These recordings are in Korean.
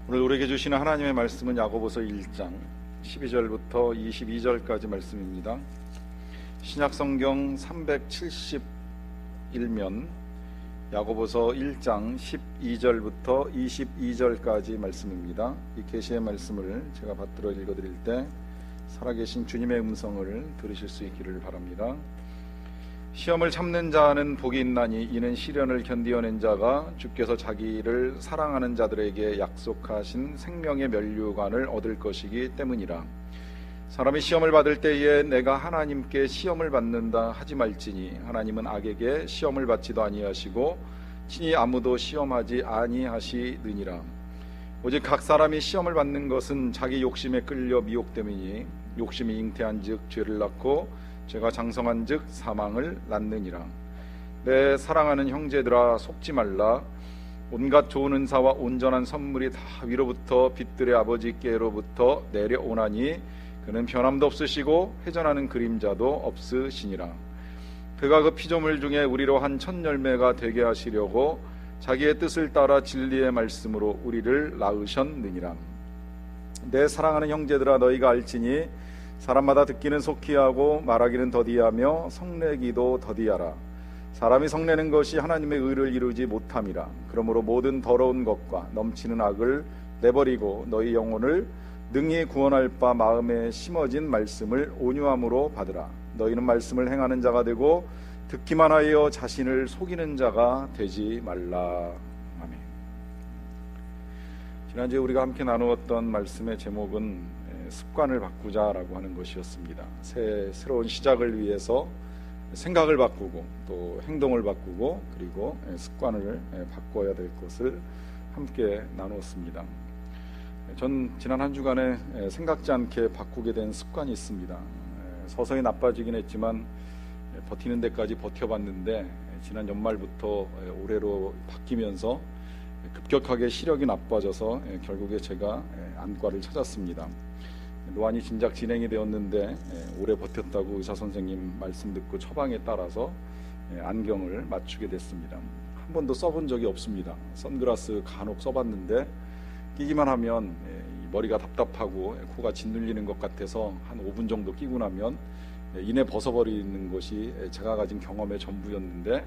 오늘 우리에게 주시는 하나님의 말씀은 야고보서 1장 12절부터 22절까지 말씀입니다. 신약성경 371면 야고보서 1장 12절부터 22절까지 말씀입니다. 이 계시의 말씀을 제가 받들어 읽어드릴 때 살아계신 주님의 음성을 들으실 수 있기를 바랍니다. 시험을 참는 자는 복이 있나니 이는 시련을 견디어낸 자가 주께서 자기를 사랑하는 자들에게 약속하신 생명의 면류관을 얻을 것이기 때문이라. 사람이 시험을 받을 때에 내가 하나님께 시험을 받는다 하지 말지니 하나님은 악에게 시험을 받지도 아니하시고 친히 아무도 시험하지 아니하시느니라. 오직 각 사람이 시험을 받는 것은 자기 욕심에 끌려 미혹됨이니 욕심이 잉태한즉 죄를 낳고 죄가 장성한즉 사망을 낳느니라. 내 사랑하는 형제들아, 속지 말라. 온갖 좋은 은사와 온전한 선물이 다 위로부터 빛들의 아버지께로부터 내려오나니 그는 변함도 없으시고 회전하는 그림자도 없으시니라. 그가 그 피조물 중에 우리로 한 첫 열매가 되게 하시려고 자기의 뜻을 따라 진리의 말씀으로 우리를 낳으셨느니라. 내 사랑하는 형제들아, 너희가 알지니 사람마다 듣기는 속히 하고 말하기는 더디하며 성내기도 더디하라. 사람이 성내는 것이 하나님의 의를 이루지 못함이라. 그러므로 모든 더러운 것과 넘치는 악을 내버리고 너희 영혼을 능히 구원할 바 마음에 심어진 말씀을 온유함으로 받으라. 너희는 말씀을 행하는 자가 되고 듣기만 하여 자신을 속이는 자가 되지 말라. 아멘. 지난주에 우리가 함께 나누었던 말씀의 제목은 습관을 바꾸자라고 하는 것이었습니다. 새로운 시작을 위해서 생각을 바꾸고 또 행동을 바꾸고 그리고 습관을 바꿔야 될 것을 함께 나누었습니다. 전 지난 한 주간에 생각지 않게 바꾸게 된 습관이 있습니다. 서서히 나빠지긴 했지만 버티는 데까지 버텨봤는데 지난 연말부터 올해로 바뀌면서 급격하게 시력이 나빠져서 결국에 제가 안과를 찾았습니다. 노안이 진작 진행이 되었는데 오래 버텼다고 의사 선생님 말씀 듣고 처방에 따라서 안경을 맞추게 됐습니다. 한 번도 써본 적이 없습니다. 선글라스 간혹 써봤는데 끼기만 하면 머리가 답답하고 코가 짓눌리는 것 같아서 한 5분 정도 끼고 나면 이내 벗어버리는 것이 제가 가진 경험의 전부였는데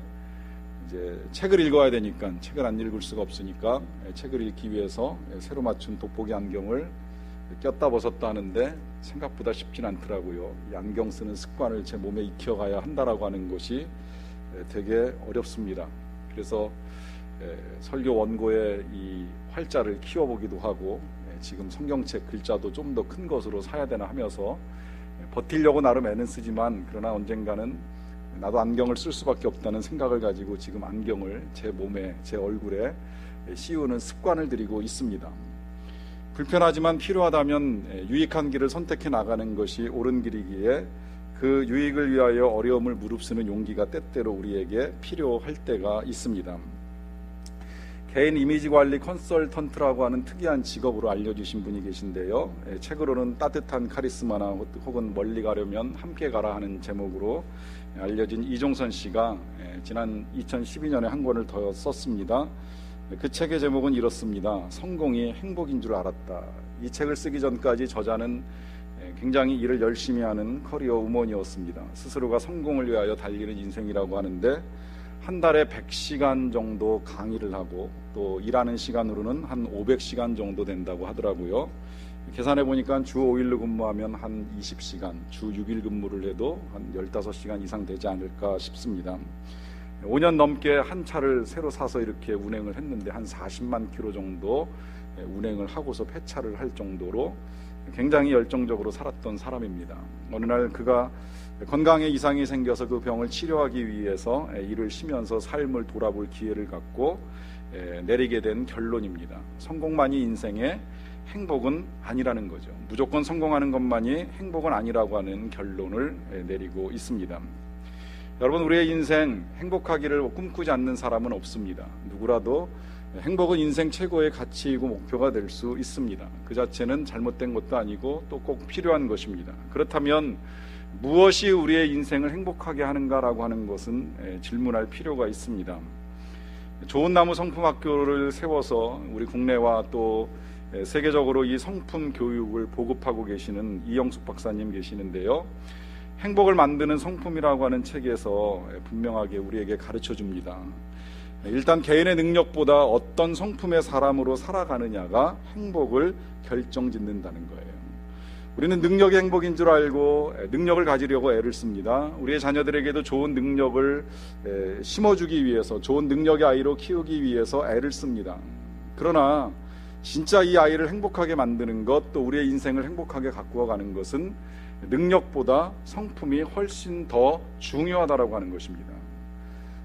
이제 책을 읽어야 되니까 책을 안 읽을 수가 없으니까 책을 읽기 위해서 새로 맞춘 돋보기 안경을 꼈다 벗었다 하는데 생각보다 쉽진 않더라고요. 이 안경 쓰는 습관을 제 몸에 익혀가야 한다라고 하는 것이 되게 어렵습니다. 그래서 설교 원고에 이 활자를 키워보기도 하고 지금 성경책 글자도 좀 더 큰 것으로 사야 되나 하면서 버티려고 나름 애는 쓰지만 그러나 언젠가는 나도 안경을 쓸 수밖에 없다는 생각을 가지고 지금 안경을 제 몸에 제 얼굴에 씌우는 습관을 들이고 있습니다. 불편하지만 필요하다면 유익한 길을 선택해 나가는 것이 옳은 길이기에 그 유익을 위하여 어려움을 무릅쓰는 용기가 때때로 우리에게 필요할 때가 있습니다. 개인 이미지 관리 컨설턴트라고 하는 특이한 직업으로 알려주신 분이 계신데요. 책으로는 따뜻한 카리스마나 혹은 멀리 가려면 함께 가라 하는 제목으로 알려진 이종선 씨가 지난 2012년에 한 권을 더 썼습니다. 그 책의 제목은 이렇습니다. 성공이 행복인 줄 알았다. 이 책을 쓰기 전까지 저자는 굉장히 일을 열심히 하는 커리어 우먼이었습니다. 스스로가 성공을 위하여 달리는 인생이라고 하는데 한 달에 100시간 정도 강의를 하고 또 일하는 시간으로는 한 500시간 정도 된다고 하더라고요. 계산해 보니까 주 5일로 근무하면 한 20시간, 주 6일 근무를 해도 한 15시간 이상 되지 않을까 싶습니다. 5년 넘게 한 차를 새로 사서 이렇게 운행을 했는데 한 40만 킬로 정도 운행을 하고서 폐차를 할 정도로 굉장히 열정적으로 살았던 사람입니다. 어느 날 그가 건강에 이상이 생겨서 그 병을 치료하기 위해서 일을 쉬면서 삶을 돌아볼 기회를 갖고 내리게 된 결론입니다. 성공만이 인생의 행복은 아니라는 거죠. 무조건 성공하는 것만이 행복은 아니라고 하는 결론을 내리고 있습니다. 여러분, 우리의 인생 행복하기를 꿈꾸지 않는 사람은 없습니다. 누구라도 행복은 인생 최고의 가치이고 목표가 될 수 있습니다. 그 자체는 잘못된 것도 아니고 또 꼭 필요한 것입니다. 그렇다면 무엇이 우리의 인생을 행복하게 하는가라고 하는 것은 질문할 필요가 있습니다. 좋은 나무 성품학교를 세워서 우리 국내와 또 세계적으로 이 성품 교육을 보급하고 계시는 이영숙 박사님 계시는데요. 행복을 만드는 성품이라고 하는 책에서 분명하게 우리에게 가르쳐 줍니다. 일단 개인의 능력보다 어떤 성품의 사람으로 살아가느냐가 행복을 결정짓는다는 거예요. 우리는 능력이 행복인 줄 알고 능력을 가지려고 애를 씁니다. 우리의 자녀들에게도 좋은 능력을 심어주기 위해서, 좋은 능력의 아이로 키우기 위해서 애를 씁니다. 그러나 진짜 이 아이를 행복하게 만드는 것, 또 우리의 인생을 행복하게 가꾸어가는 것은 능력보다 성품이 훨씬 더 중요하다라고 하는 것입니다.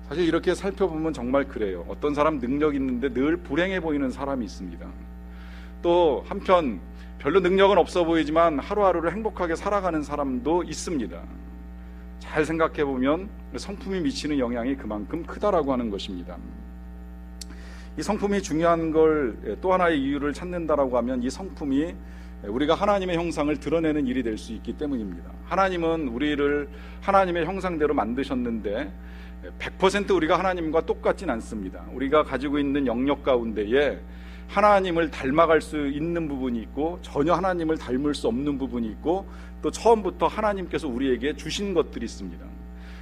사실 이렇게 살펴보면 정말 그래요. 어떤 사람 능력 있는데 늘 불행해 보이는 사람이 있습니다. 또 한편 별로 능력은 없어 보이지만 하루하루를 행복하게 살아가는 사람도 있습니다. 잘 생각해 보면 성품이 미치는 영향이 그만큼 크다라고 하는 것입니다. 이 성품이 중요한 걸 또 하나의 이유를 찾는다라고 하면 이 성품이 우리가 하나님의 형상을 드러내는 일이 될 수 있기 때문입니다. 하나님은 우리를 하나님의 형상대로 만드셨는데 100% 우리가 하나님과 똑같진 않습니다. 우리가 가지고 있는 영역 가운데에 하나님을 닮아갈 수 있는 부분이 있고 전혀 하나님을 닮을 수 없는 부분이 있고 또 처음부터 하나님께서 우리에게 주신 것들이 있습니다.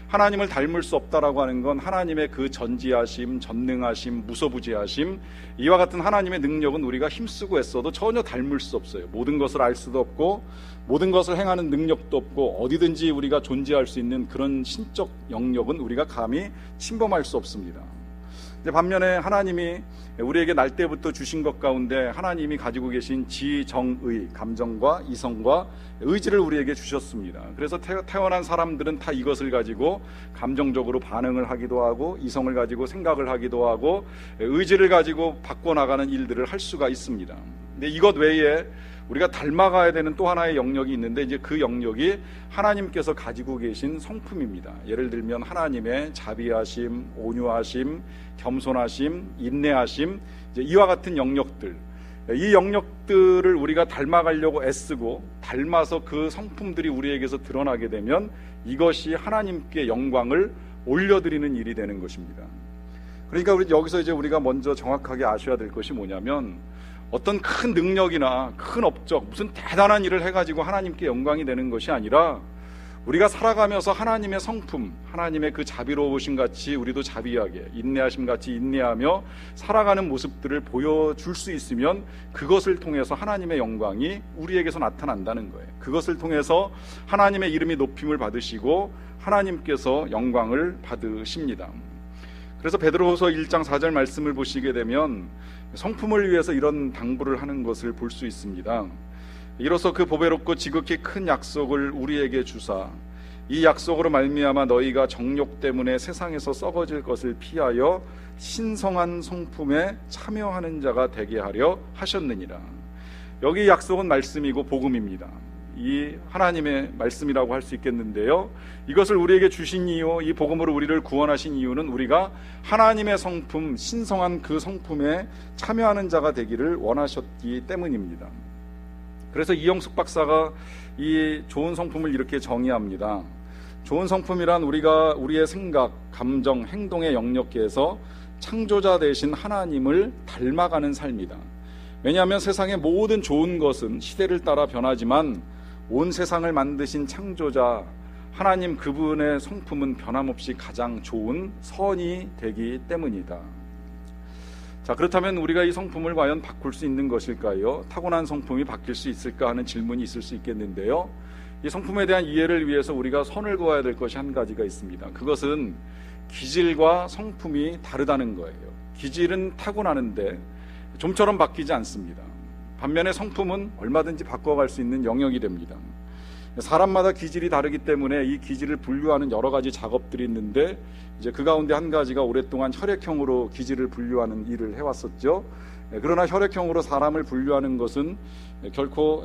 하나님을 닮을 수 없다라고 하는 건 하나님의 그 전지하심, 전능하심, 무소부지하심, 이와 같은 하나님의 능력은 우리가 힘쓰고 애써도 전혀 닮을 수 없어요. 모든 것을 알 수도 없고 모든 것을 행하는 능력도 없고 어디든지 우리가 존재할 수 있는 그런 신적 영역은 우리가 감히 침범할 수 없습니다. 반면에 하나님이 우리에게 날 때부터 주신 것 가운데 하나님이 가지고 계신 지정의, 감정과 이성과 의지를 우리에게 주셨습니다. 그래서 태어난 사람들은 다 이것을 가지고 감정적으로 반응을 하기도 하고 이성을 가지고 생각을 하기도 하고 의지를 가지고 바꿔나가는 일들을 할 수가 있습니다. 근데 이것 외에 우리가 닮아가야 되는 또 하나의 영역이 있는데 이제 그 영역이 하나님께서 가지고 계신 성품입니다. 예를 들면 하나님의 자비하심, 온유하심, 겸손하심, 인내하심, 이제 이와 같은 영역들, 이 영역들을 우리가 닮아가려고 애쓰고 닮아서 그 성품들이 우리에게서 드러나게 되면 이것이 하나님께 영광을 올려드리는 일이 되는 것입니다. 그러니까 여기서 이제 우리가 먼저 정확하게 아셔야 될 것이 뭐냐면 어떤 큰 능력이나 큰 업적, 무슨 대단한 일을 해가지고 하나님께 영광이 되는 것이 아니라 우리가 살아가면서 하나님의 성품, 하나님의 그 자비로우심 같이 우리도 자비하게, 인내하심 같이 인내하며 살아가는 모습들을 보여줄 수 있으면 그것을 통해서 하나님의 영광이 우리에게서 나타난다는 거예요. 그것을 통해서 하나님의 이름이 높임을 받으시고 하나님께서 영광을 받으십니다. 그래서 베드로후서 1장 4절 말씀을 보시게 되면 성품을 위해서 이런 당부를 하는 것을 볼 수 있습니다. 이로써 그 보배롭고 지극히 큰 약속을 우리에게 주사 이 약속으로 말미암아 너희가 정욕 때문에 세상에서 썩어질 것을 피하여 신성한 성품에 참여하는 자가 되게 하려 하셨느니라. 여기 약속은 말씀이고 복음입니다. 이 하나님의 말씀이라고 할 수 있겠는데요, 이것을 우리에게 주신 이유, 이 복음으로 우리를 구원하신 이유는 우리가 하나님의 성품, 신성한 그 성품에 참여하는 자가 되기를 원하셨기 때문입니다. 그래서 이영숙 박사가 이 좋은 성품을 이렇게 정의합니다. 좋은 성품이란 우리가 우리의 생각, 감정, 행동의 영역에서 창조자 되신 하나님을 닮아가는 삶이다. 왜냐하면 세상의 모든 좋은 것은 시대를 따라 변하지만 온 세상을 만드신 창조자 하나님 그분의 성품은 변함없이 가장 좋은 선이 되기 때문이다. 자, 그렇다면 우리가 이 성품을 과연 바꿀 수 있는 것일까요? 타고난 성품이 바뀔 수 있을까 하는 질문이 있을 수 있겠는데요, 이 성품에 대한 이해를 위해서 우리가 선을 그어야 될 것이 한 가지가 있습니다. 그것은 기질과 성품이 다르다는 거예요. 기질은 타고나는데 좀처럼 바뀌지 않습니다. 반면에 성품은 얼마든지 바꿔갈 수 있는 영역이 됩니다. 사람마다 기질이 다르기 때문에 이 기질을 분류하는 여러 가지 작업들이 있는데 이제 그 가운데 한 가지가 오랫동안 혈액형으로 기질을 분류하는 일을 해왔었죠. 그러나 혈액형으로 사람을 분류하는 것은 결코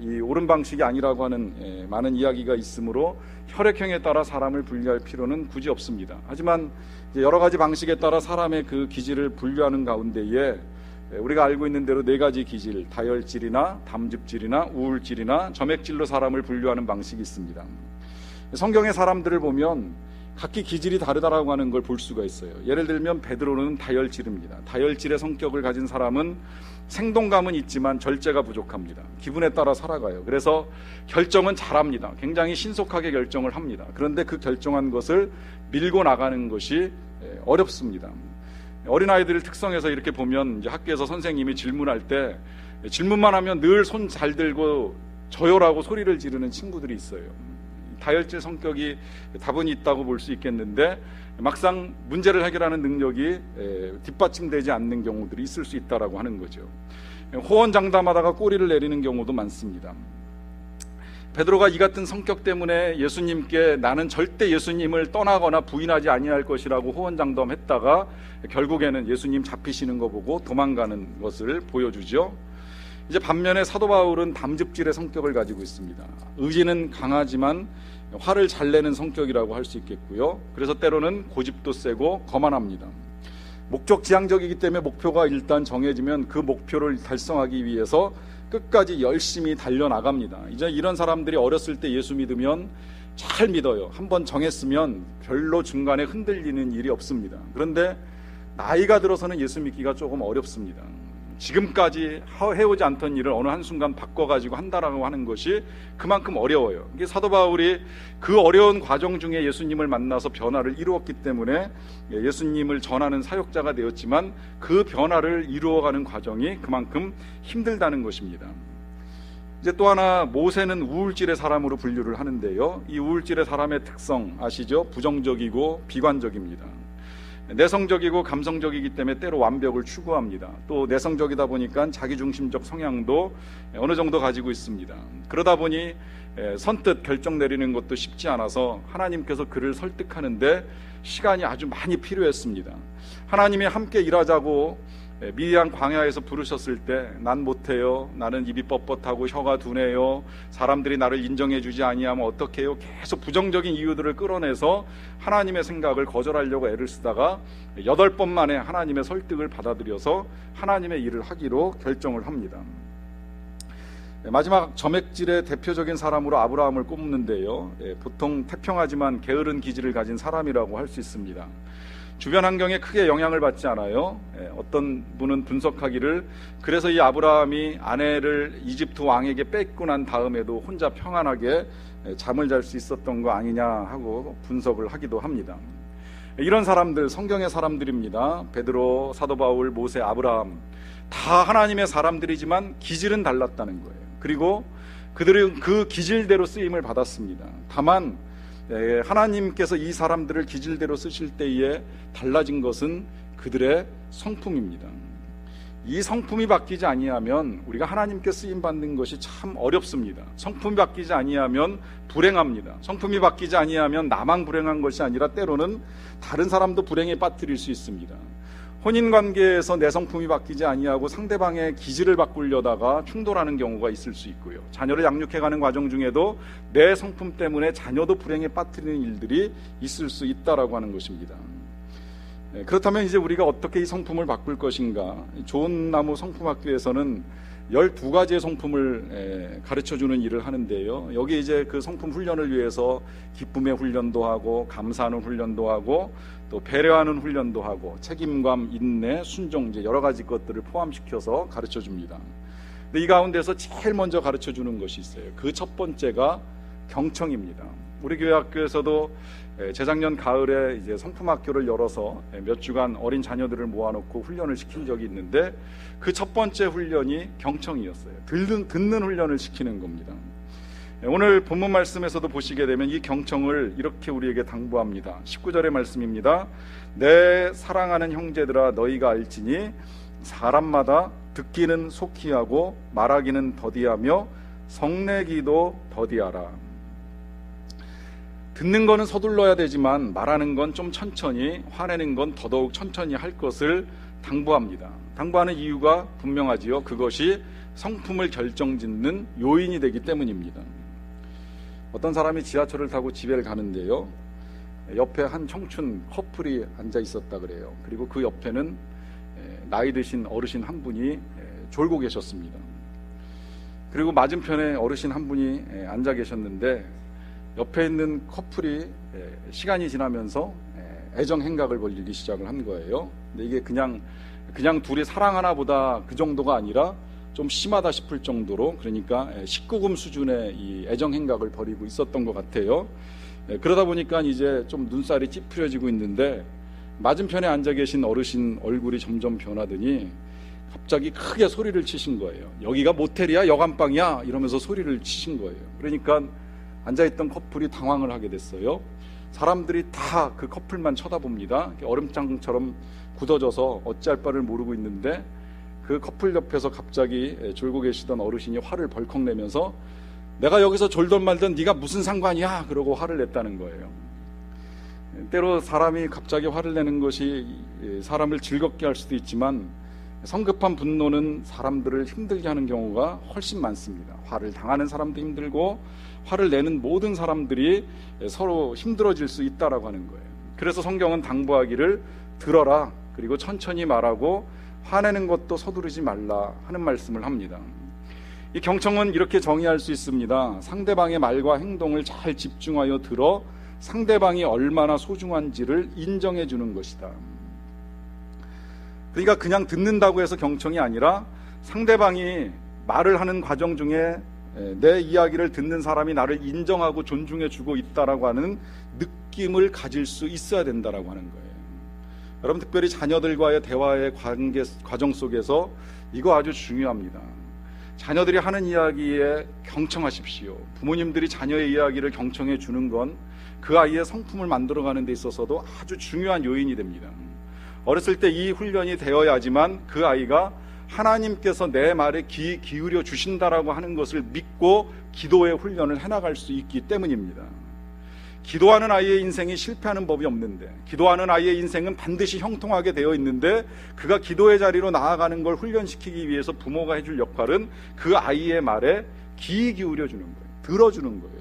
이 옳은 방식이 아니라고 하는 많은 이야기가 있으므로 혈액형에 따라 사람을 분류할 필요는 굳이 없습니다. 하지만 이제 여러 가지 방식에 따라 사람의 그 기질을 분류하는 가운데에 우리가 알고 있는 대로 네 가지 기질, 다혈질이나 담즙질이나 우울질이나 점액질로 사람을 분류하는 방식이 있습니다. 성경의 사람들을 보면 각기 기질이 다르다라고 하는 걸 볼 수가 있어요. 예를 들면 베드로는 다혈질입니다. 다혈질의 성격을 가진 사람은 생동감은 있지만 절제가 부족합니다. 기분에 따라 살아가요. 그래서 결정은 잘합니다. 굉장히 신속하게 결정을 합니다. 그런데 그 결정한 것을 밀고 나가는 것이 어렵습니다. 어린아이들 특성에서 이렇게 보면 이제 학교에서 선생님이 질문할 때 질문만 하면 늘 손 잘 들고 저요라고 소리를 지르는 친구들이 있어요. 다혈질 성격이 다분히 있다고 볼 수 있겠는데 막상 문제를 해결하는 능력이 뒷받침되지 않는 경우들이 있을 수 있다라고 하는 거죠. 호언장담하다가 꼬리를 내리는 경우도 많습니다. 베드로가 이 같은 성격 때문에 예수님께 나는 절대 예수님을 떠나거나 부인하지 아니할 것이라고 호언장담했다가 결국에는 예수님 잡히시는 거 보고 도망가는 것을 보여주죠. 이제 반면에 사도 바울은 담즙질의 성격을 가지고 있습니다. 의지는 강하지만 화를 잘 내는 성격이라고 할 수 있겠고요. 그래서 때로는 고집도 세고 거만합니다. 목적지향적이기 때문에 목표가 일단 정해지면 그 목표를 달성하기 위해서 끝까지 열심히 달려나갑니다. 이제 이런 사람들이 어렸을 때 예수 믿으면 잘 믿어요. 한번 정했으면 별로 중간에 흔들리는 일이 없습니다. 그런데 나이가 들어서는 예수 믿기가 조금 어렵습니다. 지금까지 해오지 않던 일을 어느 한순간 바꿔가지고 한다라고 하는 것이 그만큼 어려워요. 이게 사도 바울이 그 어려운 과정 중에 예수님을 만나서 변화를 이루었기 때문에 예수님을 전하는 사역자가 되었지만 그 변화를 이루어가는 과정이 그만큼 힘들다는 것입니다. 이제 또 하나 모세는 우울질의 사람으로 분류를 하는데요. 이 우울질의 사람의 특성 아시죠? 부정적이고 비관적입니다. 내성적이고 감성적이기 때문에 때로 완벽을 추구합니다. 또 내성적이다 보니까 자기중심적 성향도 어느 정도 가지고 있습니다. 그러다 보니 선뜻 결정 내리는 것도 쉽지 않아서 하나님께서 그를 설득하는데 시간이 아주 많이 필요했습니다. 하나님이 함께 일하자고 미디안 광야에서 부르셨을 때 난 못해요, 나는 입이 뻣뻣하고 혀가 둔해요, 사람들이 나를 인정해주지 아니하면 어떡해요, 계속 부정적인 이유들을 끌어내서 하나님의 생각을 거절하려고 애를 쓰다가 8번 만에 하나님의 설득을 받아들여서 하나님의 일을 하기로 결정을 합니다. 마지막 점액질의 대표적인 사람으로 아브라함을 꼽는데요, 보통 태평하지만 게으른 기질을 가진 사람이라고 할 수 있습니다. 주변 환경에 크게 영향을 받지 않아요. 어떤 분은 분석하기를 그래서 이 아브라함이 아내를 이집트 왕에게 뺏고 난 다음에도 혼자 평안하게 잠을 잘 수 있었던 거 아니냐 하고 분석을 하기도 합니다. 이런 사람들 성경의 사람들입니다. 베드로, 사도 바울, 모세, 아브라함 다 하나님의 사람들이지만 기질은 달랐다는 거예요. 그리고 그들은 그 기질대로 쓰임을 받았습니다. 다만 하나님께서 이 사람들을 기질대로 쓰실 때에 달라진 것은 그들의 성품입니다. 이 성품이 바뀌지 아니하면 우리가 하나님께 쓰임받는 것이 참 어렵습니다. 성품이 바뀌지 아니하면 불행합니다. 성품이 바뀌지 아니하면 나만 불행한 것이 아니라 때로는 다른 사람도 불행에 빠뜨릴 수 있습니다. 혼인관계에서 내 성품이 바뀌지 아니하고 상대방의 기질을 바꾸려다가 충돌하는 경우가 있을 수 있고요. 자녀를 양육해가는 과정 중에도 내 성품 때문에 자녀도 불행에 빠뜨리는 일들이 있을 수 있다라고 하는 것입니다. 그렇다면 이제 우리가 어떻게 이 성품을 바꿀 것인가? 좋은 나무 성품학교에서는 12가지의 성품을 가르쳐주는 일을 하는데요. 여기 이제 그 성품 훈련을 위해서 기쁨의 훈련도 하고 감사하는 훈련도 하고 또 배려하는 훈련도 하고 책임감, 인내, 순종 이제 여러 가지 것들을 포함시켜서 가르쳐줍니다. 근데 이 가운데서 제일 먼저 가르쳐주는 것이 있어요. 그 첫 번째가 경청입니다. 우리 교회 학교에서도 재작년 가을에 이제 성품학교를 열어서 몇 주간 어린 자녀들을 모아놓고 훈련을 시킨 적이 있는데 그 첫 번째 훈련이 경청이었어요. 듣는 훈련을 시키는 겁니다. 오늘 본문 말씀에서도 보시게 되면 이 경청을 이렇게 우리에게 당부합니다. 19절의 말씀입니다. 내 사랑하는 형제들아 너희가 알지니 사람마다 듣기는 속히 하고 말하기는 더디하며 성내기도 더디하라. 듣는 거는 서둘러야 되지만 말하는 건 좀 천천히, 화내는 건 더더욱 천천히 할 것을 당부합니다. 당부하는 이유가 분명하지요. 그것이 성품을 결정짓는 요인이 되기 때문입니다. 어떤 사람이 지하철을 타고 집에 가는데요, 옆에 한 청춘 커플이 앉아 있었다 그래요. 그리고 그 옆에는 나이 드신 어르신 한 분이 졸고 계셨습니다. 그리고 맞은편에 어르신 한 분이 앉아 계셨는데 옆에 있는 커플이 시간이 지나면서 애정 행각을 벌이기 시작을 한 거예요. 근데 이게 그냥 둘이 사랑하나 보다 그 정도가 아니라 좀 심하다 싶을 정도로, 그러니까 19금 수준의 이 애정 행각을 벌이고 있었던 것 같아요. 그러다 보니까 이제 좀 눈살이 찌푸려지고 있는데, 맞은편에 앉아 계신 어르신 얼굴이 점점 변하더니 갑자기 크게 소리를 치신 거예요. 여기가 모텔이야? 여간방이야? 이러면서 소리를 치신 거예요. 그러니까 앉아있던 커플이 당황을 하게 됐어요. 사람들이 다 그 커플만 쳐다봅니다. 얼음장처럼 굳어져서 어찌할 바를 모르고 있는데, 그 커플 옆에서 갑자기 졸고 계시던 어르신이 화를 벌컥 내면서 내가 여기서 졸던 말던 네가 무슨 상관이야? 그러고 화를 냈다는 거예요. 때로 사람이 갑자기 화를 내는 것이 사람을 즐겁게 할 수도 있지만, 성급한 분노는 사람들을 힘들게 하는 경우가 훨씬 많습니다. 화를 당하는 사람도 힘들고 화를 내는 모든 사람들이 서로 힘들어질 수 있다라고 하는 거예요. 그래서 성경은 당부하기를 들어라, 그리고 천천히 말하고 화내는 것도 서두르지 말라 하는 말씀을 합니다. 이 경청은 이렇게 정의할 수 있습니다. 상대방의 말과 행동을 잘 집중하여 들어 상대방이 얼마나 소중한지를 인정해 주는 것이다. 그러니까 그냥 듣는다고 해서 경청이 아니라, 상대방이 말을 하는 과정 중에 내 이야기를 듣는 사람이 나를 인정하고 존중해 주고 있다라고 하는 느낌을 가질 수 있어야 된다라고 하는 거예요. 여러분, 특별히 자녀들과의 대화의 과정 속에서 이거 아주 중요합니다. 자녀들이 하는 이야기에 경청하십시오. 부모님들이 자녀의 이야기를 경청해 주는 건 그 아이의 성품을 만들어가는 데 있어서도 아주 중요한 요인이 됩니다. 어렸을 때 이 훈련이 되어야지만 그 아이가 하나님께서 내 말에 귀 기울여 주신다라고 하는 것을 믿고 기도의 훈련을 해나갈 수 있기 때문입니다. 기도하는 아이의 인생이 실패하는 법이 없는데, 기도하는 아이의 인생은 반드시 형통하게 되어 있는데, 그가 기도의 자리로 나아가는 걸 훈련시키기 위해서 부모가 해줄 역할은 그 아이의 말에 귀 기울여 주는 거예요. 들어주는 거예요.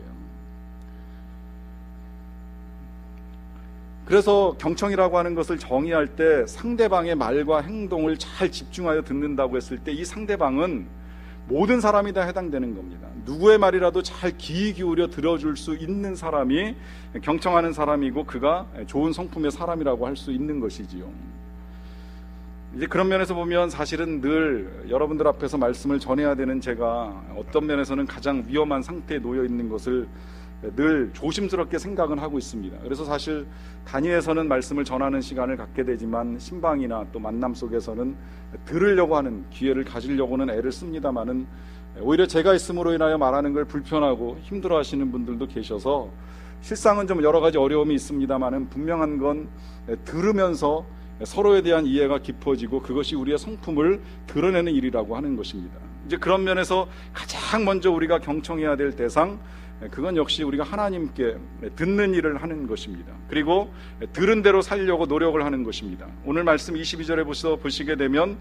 그래서 경청이라고 하는 것을 정의할 때, 상대방의 말과 행동을 잘 집중하여 듣는다고 했을 때 이 상대방은 모든 사람이 다 해당되는 겁니다. 누구의 말이라도 잘 귀 기울여 들어줄 수 있는 사람이 경청하는 사람이고, 그가 좋은 성품의 사람이라고 할 수 있는 것이지요. 이제 그런 면에서 보면 사실은 늘 여러분들 앞에서 말씀을 전해야 되는 제가 어떤 면에서는 가장 위험한 상태에 놓여 있는 것을 늘 조심스럽게 생각은 하고 있습니다. 그래서 사실 단위에서는 말씀을 전하는 시간을 갖게 되지만, 신방이나 또 만남 속에서는 들으려고 하는 기회를 가지려고는 애를 씁니다만은, 오히려 제가 있음으로 인하여 말하는 걸 불편하고 힘들어 하시는 분들도 계셔서 실상은 좀 여러 가지 어려움이 있습니다만은, 분명한 건 들으면서 서로에 대한 이해가 깊어지고 그것이 우리의 성품을 드러내는 일이라고 하는 것입니다. 이제 그런 면에서 가장 먼저 우리가 경청해야 될 대상, 그건 역시 우리가 하나님께 듣는 일을 하는 것입니다. 그리고 들은 대로 살려고 노력을 하는 것입니다. 오늘 말씀 22절에 보시게 되면,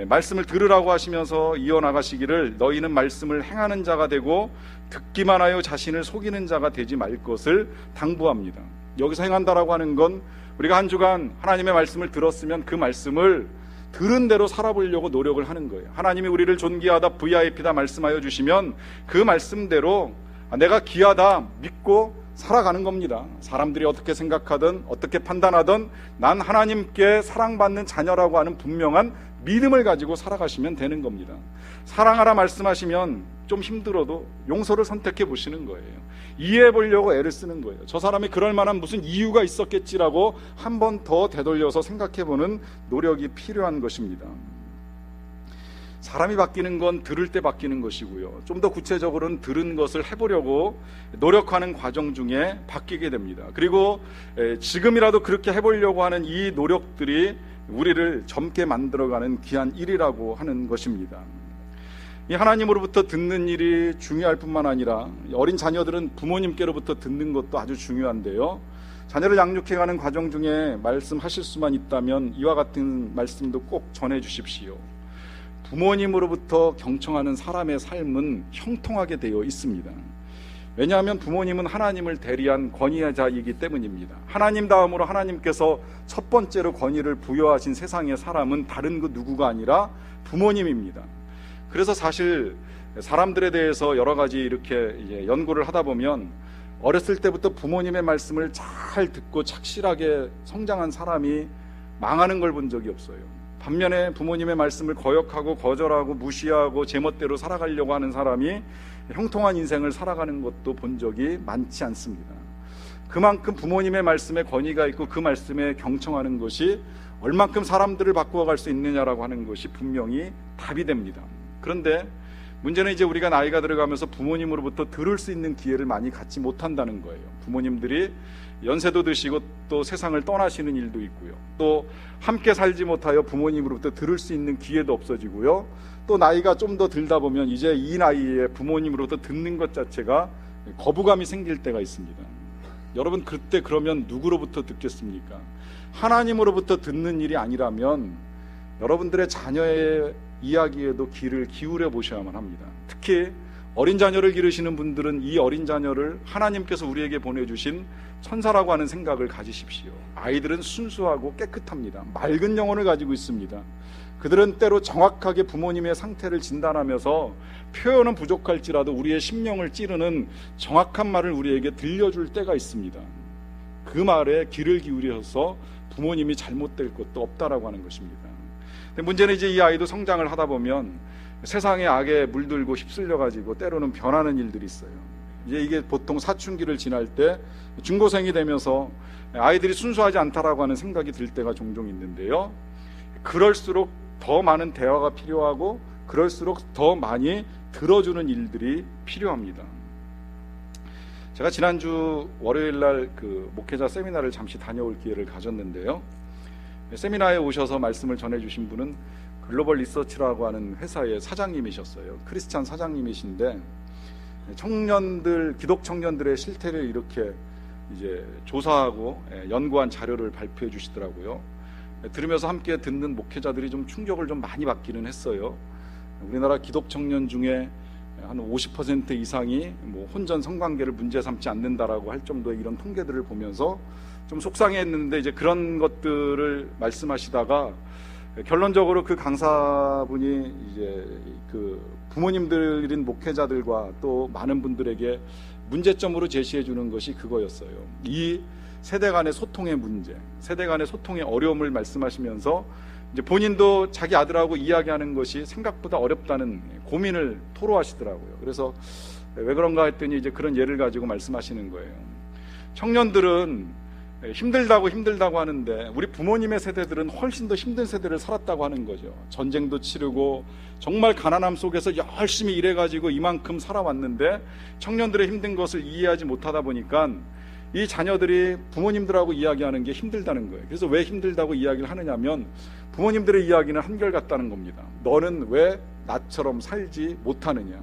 말씀을 들으라고 하시면서 이어나가시기를 너희는 말씀을 행하는 자가 되고 듣기만 하여 자신을 속이는 자가 되지 말 것을 당부합니다. 여기서 행한다라고 하는 건, 우리가 한 주간 하나님의 말씀을 들었으면 그 말씀을 들은 대로 살아보려고 노력을 하는 거예요. 하나님이 우리를 존귀하다, VIP다 말씀하여 주시면 그 말씀대로 내가 귀하다 믿고 살아가는 겁니다. 사람들이 어떻게 생각하든 어떻게 판단하든 난 하나님께 사랑받는 자녀라고 하는 분명한 믿음을 가지고 살아가시면 되는 겁니다. 사랑하라 말씀하시면 좀 힘들어도 용서를 선택해 보시는 거예요. 이해해 보려고 애를 쓰는 거예요. 저 사람이 그럴 만한 무슨 이유가 있었겠지라고 한 번 더 되돌려서 생각해 보는 노력이 필요한 것입니다. 사람이 바뀌는 건 들을 때 바뀌는 것이고요, 좀 더 구체적으로는 들은 것을 해보려고 노력하는 과정 중에 바뀌게 됩니다. 그리고 지금이라도 그렇게 해보려고 하는 이 노력들이 우리를 젊게 만들어가는 귀한 일이라고 하는 것입니다. 이 하나님으로부터 듣는 일이 중요할 뿐만 아니라, 어린 자녀들은 부모님께로부터 듣는 것도 아주 중요한데요, 자녀를 양육해가는 과정 중에 말씀하실 수만 있다면 이와 같은 말씀도 꼭 전해 주십시오. 부모님으로부터 경청하는 사람의 삶은 형통하게 되어 있습니다. 왜냐하면 부모님은 하나님을 대리한 권위자이기 때문입니다. 하나님 다음으로 하나님께서 첫 번째로 권위를 부여하신 세상의 사람은 다른 그 누구가 아니라 부모님입니다. 그래서 사실 사람들에 대해서 여러 가지 이렇게 연구를 하다 보면, 어렸을 때부터 부모님의 말씀을 잘 듣고 착실하게 성장한 사람이 망하는 걸 본 적이 없어요. 반면에 부모님의 말씀을 거역하고 거절하고 무시하고 제멋대로 살아가려고 하는 사람이 형통한 인생을 살아가는 것도 본 적이 많지 않습니다. 그만큼 부모님의 말씀에 권위가 있고 그 말씀에 경청하는 것이 얼만큼 사람들을 바꾸어갈 수 있느냐라고 하는 것이 분명히 답이 됩니다. 그런데 문제는 이제 우리가 나이가 들어가면서 부모님으로부터 들을 수 있는 기회를 많이 갖지 못한다는 거예요. 부모님들이 연세도 드시고 또 세상을 떠나시는 일도 있고요. 또 함께 살지 못하여 부모님으로부터 들을 수 있는 기회도 없어지고요. 또 나이가 좀 더 들다 보면 이제 이 나이에 부모님으로부터 듣는 것 자체가 거부감이 생길 때가 있습니다. 여러분, 그때 그러면 누구로부터 듣겠습니까? 하나님으로부터 듣는 일이 아니라면 여러분들의 자녀의 이야기에도 귀를 기울여 보셔야만 합니다. 특히 어린 자녀를 기르시는 분들은 이 어린 자녀를 하나님께서 우리에게 보내주신 천사라고 하는 생각을 가지십시오. 아이들은 순수하고 깨끗합니다. 맑은 영혼을 가지고 있습니다. 그들은 때로 정확하게 부모님의 상태를 진단하면서 표현은 부족할지라도 우리의 심령을 찌르는 정확한 말을 우리에게 들려줄 때가 있습니다. 그 말에 귀를 기울여서 부모님이 잘못될 것도 없다라고 하는 것입니다. 근데 문제는 이제 이 아이도 성장을 하다 보면 세상의 악에 물들고 휩쓸려가지고 때로는 변하는 일들이 있어요. 이제 이게 보통 사춘기를 지날 때 중고생이 되면서 아이들이 순수하지 않다라고 하는 생각이 들 때가 종종 있는데요. 그럴수록 더 많은 대화가 필요하고 그럴수록 더 많이 들어주는 일들이 필요합니다. 제가 지난주 월요일날 그 목회자 세미나를 잠시 다녀올 기회를 가졌는데요. 세미나에 오셔서 말씀을 전해주신 분은 글로벌 리서치라고 하는 회사의 사장님이셨어요. 크리스찬 사장님이신데 청년들, 기독 청년들의 실태를 이렇게 이제 조사하고 연구한 자료를 발표해 주시더라고요. 들으면서 함께 듣는 목회자들이 좀 충격을 좀 많이 받기는 했어요. 우리나라 기독 청년 중에 한 50% 이상이 뭐 혼전 성관계를 문제 삼지 않는다라고 할 정도의 이런 통계들을 보면서 좀 속상해했는데 이제 그런 것들을 말씀하시다가 결론적으로 그 강사분이 이제 그 부모님들인 목회자들과 또 많은 분들에게 문제점으로 제시해 주는 것이 그거였어요. 이 세대 간의 소통의 문제, 세대 간의 소통의 어려움을 말씀하시면서 이제 본인도 자기 아들하고 이야기하는 것이 생각보다 어렵다는 고민을 토로하시더라고요. 그래서 왜 그런가 했더니 이제 그런 예를 가지고 말씀하시는 거예요. 청년들은 힘들다고 하는데 우리 부모님의 세대들은 훨씬 더 힘든 세대를 살았다고 하는 거죠. 전쟁도 치르고 정말 가난함 속에서 열심히 일해가지고 이만큼 살아왔는데 청년들의 힘든 것을 이해하지 못하다 보니까 이 자녀들이 부모님들하고 이야기하는 게 힘들다는 거예요. 그래서 왜 힘들다고 이야기를 하느냐면 부모님들의 이야기는 한결같다는 겁니다. 너는 왜 나처럼 살지 못하느냐.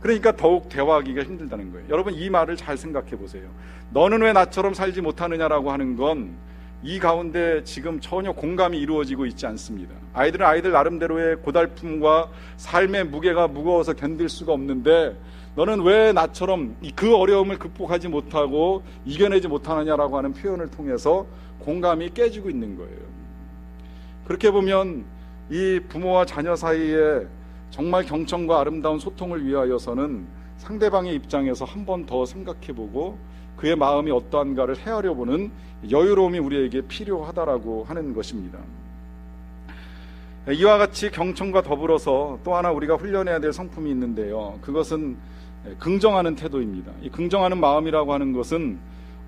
그러니까 더욱 대화하기가 힘들다는 거예요. 여러분, 이 말을 잘 생각해 보세요. 너는 왜 나처럼 살지 못하느냐라고 하는 건 이 가운데 지금 전혀 공감이 이루어지고 있지 않습니다. 아이들은 아이들 나름대로의 고달픔과 삶의 무게가 무거워서 견딜 수가 없는데 너는 왜 나처럼 그 어려움을 극복하지 못하고 이겨내지 못하느냐라고 하는 표현을 통해서 공감이 깨지고 있는 거예요. 그렇게 보면 이 부모와 자녀 사이에 정말 경청과 아름다운 소통을 위하여서는 상대방의 입장에서 한 번 더 생각해보고 그의 마음이 어떠한가를 헤아려보는 여유로움이 우리에게 필요하다라고 하는 것입니다. 이와 같이 경청과 더불어서 또 하나 우리가 훈련해야 될 성품이 있는데요. 그것은 긍정하는 태도입니다. 이 긍정하는 마음이라고 하는 것은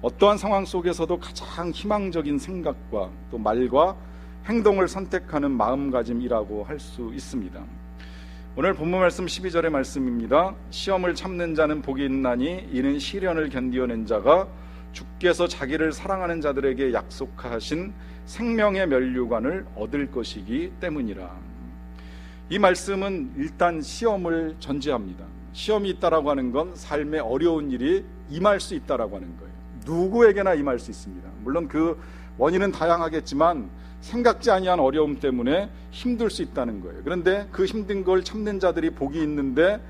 어떠한 상황 속에서도 가장 희망적인 생각과 또 말과 행동을 선택하는 마음가짐이라고 할 수 있습니다. 오늘 본문 말씀 12절의 말씀입니다. 시험을 참는 자는 복이 있나니 이는 시련을 견디어낸 자가 주께서 자기를 사랑하는 자들에게 약속하신 생명의 면류관을 얻을 것이기 때문이라. 이 말씀은 일단 시험을 전제합니다. 시험이 있다라고 하는 건 삶의 어려운 일이 임할 수 있다라고 하는 거예요. 누구에게나 임할 수 있습니다. 물론 그 원인은 다양하겠지만 생각지 아니한 어려움 때문에 힘들 수 있다는 거예요. 그런데 그 힘든 걸 참는 자들이 복이 있는데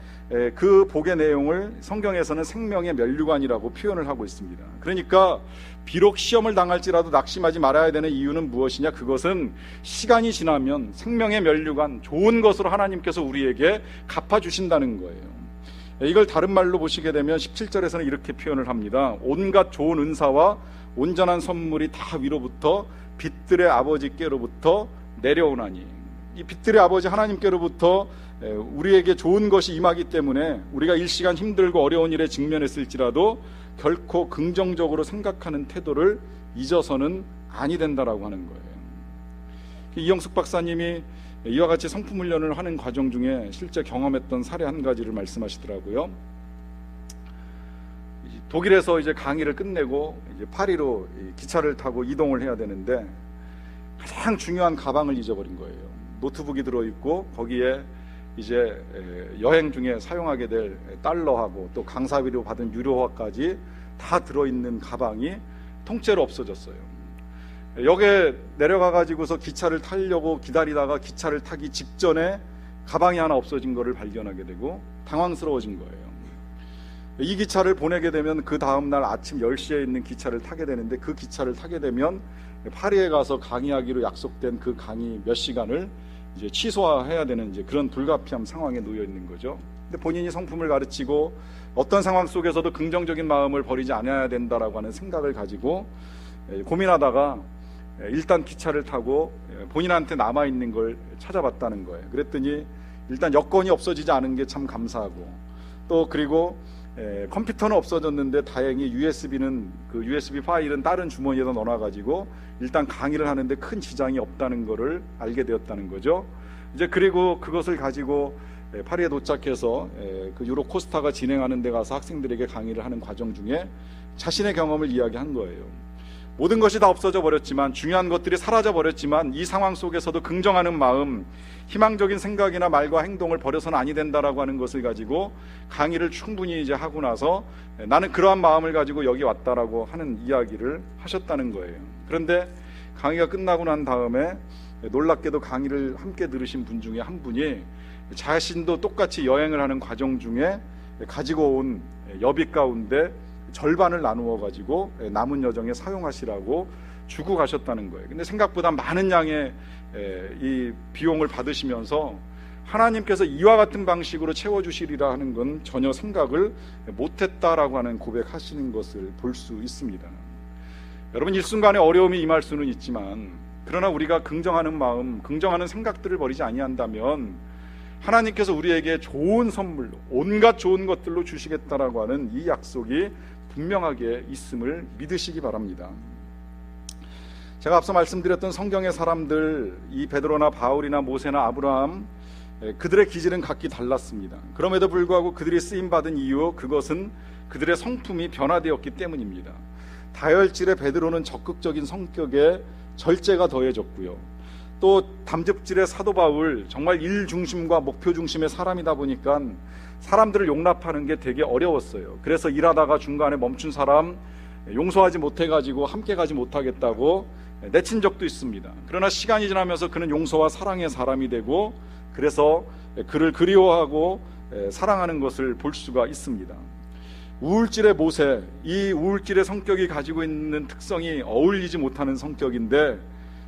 그 복의 내용을 성경에서는 생명의 면류관이라고 표현을 하고 있습니다. 그러니까 비록 시험을 당할지라도 낙심하지 말아야 되는 이유는 무엇이냐? 그것은 시간이 지나면 생명의 면류관, 좋은 것으로 하나님께서 우리에게 갚아주신다는 거예요. 이걸 다른 말로 보시게 되면 17절에서는 이렇게 표현을 합니다. 온갖 좋은 은사와 온전한 선물이 다 위로부터 빛들의 아버지께로부터 내려오나니, 이 빛들의 아버지 하나님께로부터 우리에게 좋은 것이 임하기 때문에 우리가 일시간 힘들고 어려운 일에 직면했을지라도 결코 긍정적으로 생각하는 태도를 잊어서는 아니 된다라고 하는 거예요. 이영숙 박사님이 이와 같이 성품 훈련을 하는 과정 중에 실제 경험했던 사례 한 가지를 말씀하시더라고요. 독일에서 이제 강의를 끝내고 이제 파리로 기차를 타고 이동을 해야 되는데 가장 중요한 가방을 잊어버린 거예요. 노트북이 들어있고 거기에 이제 여행 중에 사용하게 될 달러하고 또 강사비로 받은 유료화까지 다 들어있는 가방이 통째로 없어졌어요. 역에 내려가 가지고서 기차를 타려고 기다리다가 기차를 타기 직전에 가방이 하나 없어진 것을 발견하게 되고 당황스러워진 거예요. 이 기차를 보내게 되면 그 다음날 아침 10시에 있는 기차를 타게 되는데, 그 기차를 타게 되면 파리에 가서 강의하기로 약속된 그 강의 몇 시간을 이제 취소해야 되는 이제 그런 불가피한 상황에 놓여 있는 거죠. 근데 본인이 성품을 가르치고 어떤 상황 속에서도 긍정적인 마음을 버리지 않아야 된다라고 하는 생각을 가지고 고민하다가 일단 기차를 타고 본인한테 남아있는 걸 찾아봤다는 거예요. 그랬더니 일단 여권이 없어지지 않은 게 참 감사하고, 또 그리고 컴퓨터는 없어졌는데 다행히 USB는 그 USB 파일은 다른 주머니에다 넣어놔가지고 일단 강의를 하는데 큰 지장이 없다는 거를 알게 되었다는 거죠. 이제 그리고 그것을 가지고 파리에 도착해서 그 유로코스타가 진행하는 데 가서 학생들에게 강의를 하는 과정 중에 자신의 경험을 이야기한 거예요. 모든 것이 다 없어져 버렸지만, 중요한 것들이 사라져 버렸지만, 이 상황 속에서도 긍정하는 마음, 희망적인 생각이나 말과 행동을 버려서는 아니 된다라고 하는 것을 가지고 강의를 충분히 이제 하고 나서 나는 그러한 마음을 가지고 여기 왔다라고 하는 이야기를 하셨다는 거예요. 그런데 강의가 끝나고 난 다음에 놀랍게도 강의를 함께 들으신 분 중에 한 분이 자신도 똑같이 여행을 하는 과정 중에 가지고 온 여비 가운데 절반을 나누어 가지고 남은 여정에 사용하시라고 주고 가셨다는 거예요. 근데 생각보다 많은 양의 이 비용을 받으시면서 하나님께서 이와 같은 방식으로 채워주시리라 하는 건 전혀 생각을 못했다라고 하는 고백하시는 것을 볼 수 있습니다. 여러분, 일순간에 어려움이 임할 수는 있지만, 그러나 우리가 긍정하는 마음, 긍정하는 생각들을 버리지 아니한다면 하나님께서 우리에게 좋은 선물로, 온갖 좋은 것들로 주시겠다라고 하는 이 약속이 분명하게 있음을 믿으시기 바랍니다. 제가 앞서 말씀드렸던 성경의 사람들, 이 베드로나 바울이나 모세나 아브라함, 그들의 기질은 각기 달랐습니다. 그럼에도 불구하고 그들이 쓰임받은 이유, 그것은 그들의 성품이 변화되었기 때문입니다. 다혈질의 베드로는 적극적인 성격에 절제가 더해졌고요. 또 담즙질의 사도 바울, 정말 일 중심과 목표 중심의 사람이다 보니까 사람들을 용납하는 게 되게 어려웠어요. 그래서 일하다가 중간에 멈춘 사람 용서하지 못해가지고 함께 가지 못하겠다고 내친 적도 있습니다. 그러나 시간이 지나면서 그는 용서와 사랑의 사람이 되고, 그래서 그를 그리워하고 사랑하는 것을 볼 수가 있습니다. 우울질의 모세, 이 우울질의 성격이 가지고 있는 특성이 어울리지 못하는 성격인데,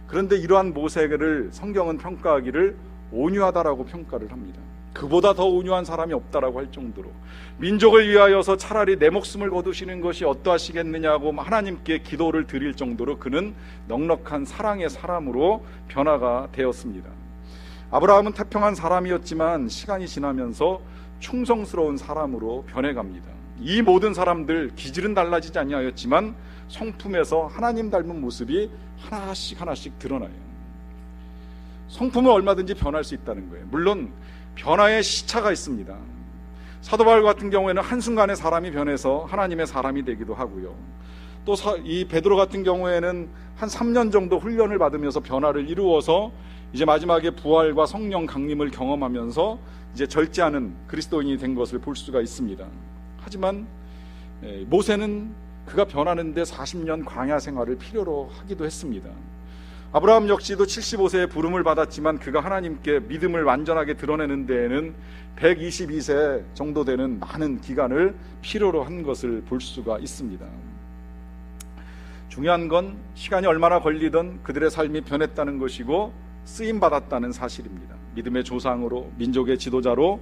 그런데 이러한 모세를 성경은 평가하기를 온유하다라고 평가를 합니다. 그보다 더 온유한 사람이 없다라고 할 정도로, 민족을 위하여서 차라리 내 목숨을 거두시는 것이 어떠하시겠느냐고 하나님께 기도를 드릴 정도로 그는 넉넉한 사랑의 사람으로 변화가 되었습니다. 아브라함은 태평한 사람이었지만 시간이 지나면서 충성스러운 사람으로 변해갑니다. 이 모든 사람들 기질은 달라지지 아니하였지만 성품에서 하나님 닮은 모습이 하나씩 드러나요. 성품은 얼마든지 변할 수 있다는 거예요. 물론 변화의 시차가 있습니다. 사도 바울 같은 경우에는 한순간에 사람이 변해서 하나님의 사람이 되기도 하고요. 또 이 베드로 같은 경우에는 한 3년 정도 훈련을 받으면서 변화를 이루어서 이제 마지막에 부활과 성령 강림을 경험하면서 이제 절제하는 그리스도인이 된 것을 볼 수가 있습니다. 하지만 모세는 그가 변하는데 40년 광야 생활을 필요로 하기도 했습니다. 아브라함 역시도 75세에 부름을 받았지만 그가 하나님께 믿음을 완전하게 드러내는 데에는 122세 정도 되는 많은 기간을 필요로 한 것을 볼 수가 있습니다. 중요한 건 시간이 얼마나 걸리든 그들의 삶이 변했다는 것이고 쓰임받았다는 사실입니다. 믿음의 조상으로, 민족의 지도자로,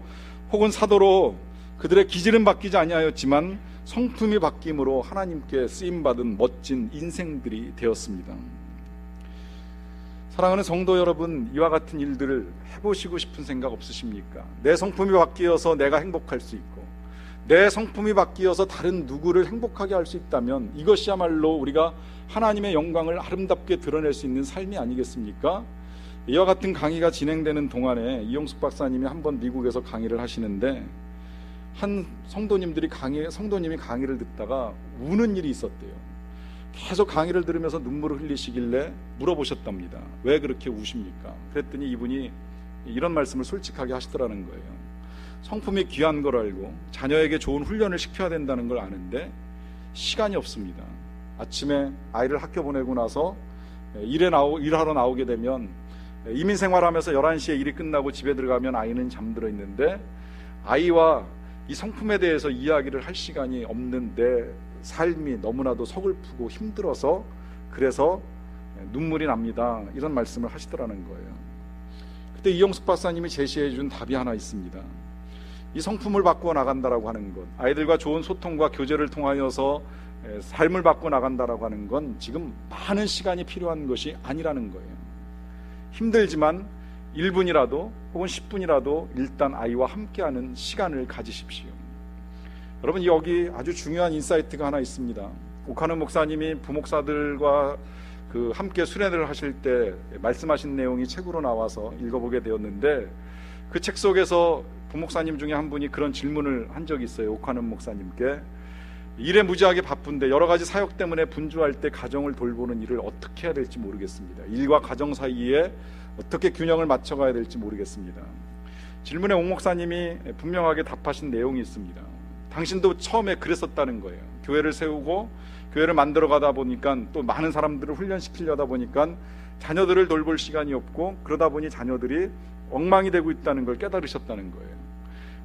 혹은 사도로 그들의 기질은 바뀌지 아니하였지만 성품이 바뀜으로 하나님께 쓰임받은 멋진 인생들이 되었습니다. 사랑하는 성도 여러분, 이와 같은 일들을 해보시고 싶은 생각 없으십니까? 내 성품이 바뀌어서 내가 행복할 수 있고, 내 성품이 바뀌어서 다른 누구를 행복하게 할 수 있다면 이것이야말로 우리가 하나님의 영광을 아름답게 드러낼 수 있는 삶이 아니겠습니까? 이와 같은 강의가 진행되는 동안에 이용숙 박사님이 한번 미국에서 강의를 하시는데, 한 성도님이 강의를 듣다가 우는 일이 있었대요. 계속 강의를 들으면서 눈물을 흘리시길래 물어보셨답니다. 왜 그렇게 우십니까? 그랬더니 이분이 이런 말씀을 솔직하게 하시더라는 거예요. 성품이 귀한 걸 알고 자녀에게 좋은 훈련을 시켜야 된다는 걸 아는데 시간이 없습니다. 아침에 아이를 학교 보내고 나서 일하러 나오게 되면 이민생활하면서 11시에 일이 끝나고 집에 들어가면 아이는 잠들어 있는데, 아이와 이 성품에 대해서 이야기를 할 시간이 없는 내 삶이 너무나도 서글프고 힘들어서 그래서 눈물이 납니다. 이런 말씀을 하시더라는 거예요. 그때 이용숙 박사님이 제시해 준 답이 하나 있습니다. 이 성품을 바꾸어 나간다라고 하는 것, 아이들과 좋은 소통과 교제를 통하여서 삶을 바꾸어 나간다라고 하는 건 지금 많은 시간이 필요한 것이 아니라는 거예요. 힘들지만 1분이라도 혹은 10분이라도 일단 아이와 함께하는 시간을 가지십시오. 여러분, 여기 아주 중요한 인사이트가 하나 있습니다. 오카노 목사님이 부목사들과 함께 수련회를 하실 때 말씀하신 내용이 책으로 나와서 읽어보게 되었는데, 그 책 속에서 부목사님 중에 한 분이 그런 질문을 한 적이 있어요. 오카노 목사님께. 일에 무지하게 바쁜데 여러 가지 사역 때문에 분주할 때 가정을 돌보는 일을 어떻게 해야 될지 모르겠습니다. 일과 가정 사이에 어떻게 균형을 맞춰가야 될지 모르겠습니다. 질문에 옥 목사님이 분명하게 답하신 내용이 있습니다. 당신도 처음에 그랬었다는 거예요. 교회를 세우고 교회를 만들어 가다 보니까 또 많은 사람들을 훈련시키려다 보니까 자녀들을 돌볼 시간이 없고, 그러다 보니 자녀들이 엉망이 되고 있다는 걸 깨달으셨다는 거예요.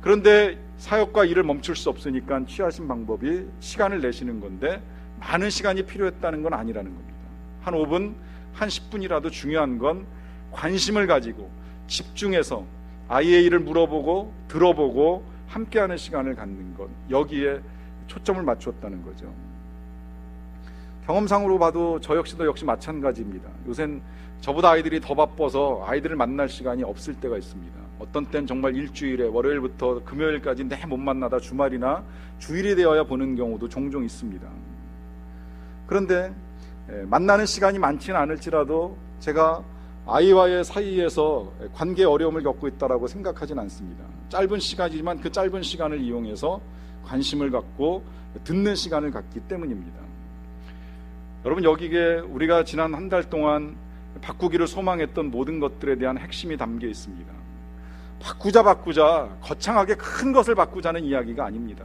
그런데 사역과 일을 멈출 수 없으니까 취하신 방법이 시간을 내시는 건데, 많은 시간이 필요했다는 건 아니라는 겁니다. 한 5분, 한 10분이라도 중요한 건 관심을 가지고 집중해서 아이의 일을 물어보고 들어보고 함께하는 시간을 갖는 것, 여기에 초점을 맞추었다는 거죠. 경험상으로 봐도 저 역시도 마찬가지입니다. 요샌 저보다 아이들이 더 바빠서 아이들을 만날 시간이 없을 때가 있습니다. 어떤 땐 정말 일주일에 월요일부터 금요일까지 내 못 만나다 주말이나 주일이 되어야 보는 경우도 종종 있습니다. 그런데 만나는 시간이 많지는 않을지라도 제가 아이와의 사이에서 관계 어려움을 겪고 있다고 생각하진 않습니다. 짧은 시간이지만 그 짧은 시간을 이용해서 관심을 갖고 듣는 시간을 갖기 때문입니다. 여러분, 여기에 우리가 지난 한 달 동안 바꾸기를 소망했던 모든 것들에 대한 핵심이 담겨 있습니다. 바꾸자 거창하게 큰 것을 바꾸자는 이야기가 아닙니다.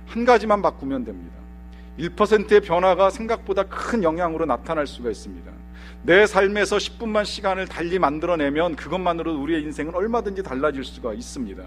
한 가지만 바꾸면 됩니다. 1%의 변화가 생각보다 큰 영향으로 나타날 수가 있습니다. 내 삶에서 10분만 시간을 달리 만들어내면 그것만으로도 우리의 인생은 얼마든지 달라질 수가 있습니다.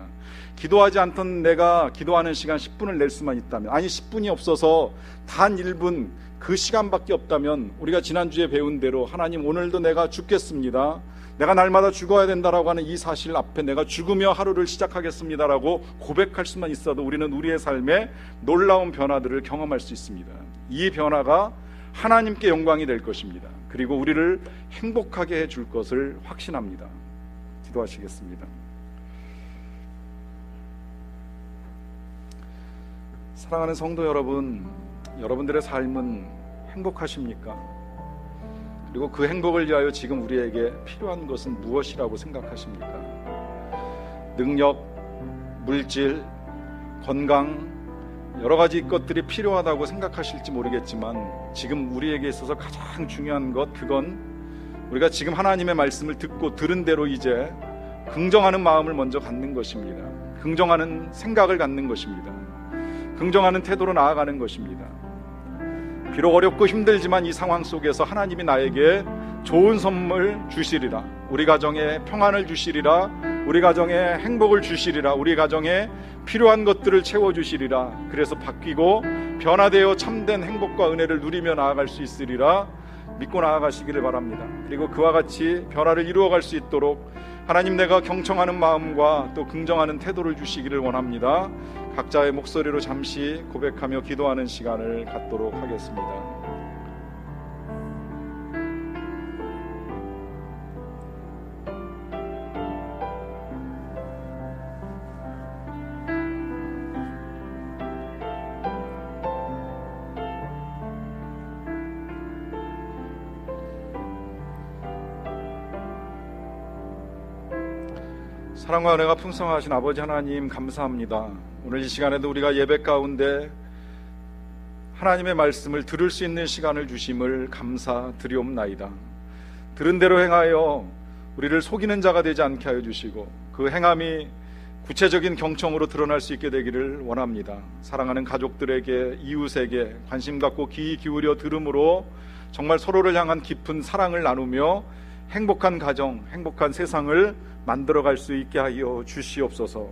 기도하지 않던 내가 기도하는 시간 10분을 낼 수만 있다면, 아니 10분이 없어서 단 1분 그 시간밖에 없다면, 우리가 지난주에 배운 대로 하나님, 오늘도 내가 죽겠습니다, 내가 날마다 죽어야 된다라고 하는 이 사실 앞에 내가 죽으며 하루를 시작하겠습니다라고 고백할 수만 있어도 우리는 우리의 삶에 놀라운 변화들을 경험할 수 있습니다. 이 변화가 하나님께 영광이 될 것입니다. 그리고 우리를 행복하게 해줄 것을 확신합니다. 기도하시겠습니다. 사랑하는 성도 여러분, 여러분들의 삶은 행복하십니까? 그리고 그 행복을 위하여 지금 우리에게 필요한 것은 무엇이라고 생각하십니까? 능력, 물질, 건강, 여러 가지 것들이 필요하다고 생각하실지 모르겠지만, 지금 우리에게 있어서 가장 중요한 것, 그건 우리가 지금 하나님의 말씀을 듣고 들은 대로 이제 긍정하는 마음을 먼저 갖는 것입니다. 긍정하는 생각을 갖는 것입니다. 긍정하는 태도로 나아가는 것입니다. 비록 어렵고 힘들지만 이 상황 속에서 하나님이 나에게 좋은 선물 주시리라, 우리 가정에 평안을 주시리라, 우리 가정에 행복을 주시리라, 우리 가정에 필요한 것들을 채워주시리라, 그래서 바뀌고 변화되어 참된 행복과 은혜를 누리며 나아갈 수 있으리라, 믿고 나아가시기를 바랍니다. 그리고 그와 같이 변화를 이루어갈 수 있도록 하나님, 내가 경청하는 마음과 또 긍정하는 태도를 주시기를 원합니다. 각자의 목소리로 잠시 고백하며 기도하는 시간을 갖도록 하겠습니다. 사랑과 은혜가 풍성하신 아버지 하나님, 감사합니다. 오늘 이 시간에도 우리가 예배 가운데 하나님의 말씀을 들을 수 있는 시간을 주심을 감사드리옵나이다. 들은 대로 행하여 우리를 속이는 자가 되지 않게 하여 주시고, 그 행함이 구체적인 경청으로 드러날 수 있게 되기를 원합니다. 사랑하는 가족들에게, 이웃에게 관심 갖고 귀 기울여 들음으로 정말 서로를 향한 깊은 사랑을 나누며 행복한 가정, 행복한 세상을 만들어갈 수 있게 하여 주시옵소서.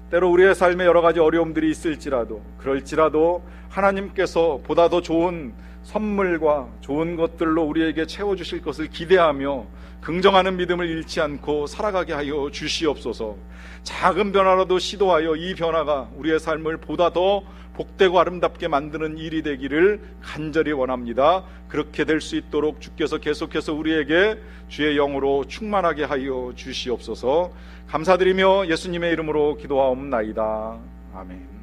때로 우리의 삶에 여러 가지 어려움들이 있을지라도, 그럴지라도 하나님께서 보다 더 좋은 선물과 좋은 것들로 우리에게 채워주실 것을 기대하며 긍정하는 믿음을 잃지 않고 살아가게 하여 주시옵소서. 작은 변화라도 시도하여 이 변화가 우리의 삶을 보다 더 복되고 아름답게 만드는 일이 되기를 간절히 원합니다. 그렇게 될 수 있도록 주께서 계속해서 우리에게 주의 영으로 충만하게 하여 주시옵소서. 감사드리며 예수님의 이름으로 기도하옵나이다. 아멘.